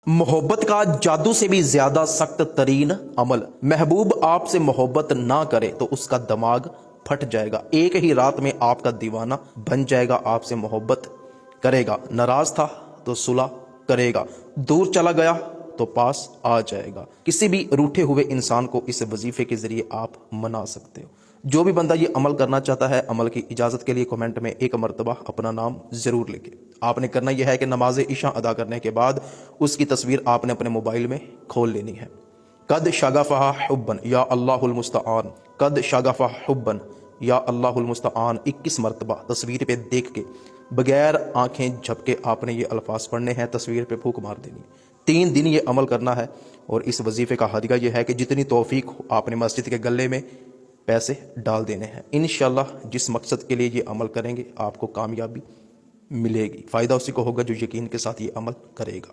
मोहब्बत का जादू से भी ज्यादा सख्त तरीन अमल। महबूब आपसे मोहब्बत ना करे तो उसका दिमाग फट जाएगा। एक ही रात में आपका दीवाना बन जाएगा। आपसे मोहब्बत करेगा। नाराज था तो सुलह करेगा। दूर चला गया तो पास आ जाएगा। किसी भी रूठे हुए इंसान को इस वजीफे के जरिए आप मना सकते हो। जो भी बंदा ये अमल करना चाहता है, अमल की इजाजत के लिए कमेंट में एक मरतबा अपना नाम जरूर लिखे। आपने करना यह है कि नमाज इशा अदा करने के बाद उसकी तस्वीर आपने अपने मोबाइल में खोल लेनी है। कद शगफ़ा हुब्बन या अल्लाहुल मुस्तआन, कद शगफ़ा हुब्बन या अल्लाहुल मुस्तआन 21 मरतबा तस्वीर पे देख के बगैर आंखें झपके आपने ये अल्फाज पढ़ने हैं। तस्वीर पे फूंक मार देनी। 3 दिन ये अमल करना है। और इस वजीफे का हदिया यह है कि जितनी तौफीक हो आपने मस्जिद के गले में पैसे डाल देने हैं। इंशाल्लाह जिस मकसद के लिए ये अमल करेंगे आपको कामयाबी मिलेगी। फ़ायदा उसी को होगा जो यकीन के साथ ये अमल करेगा।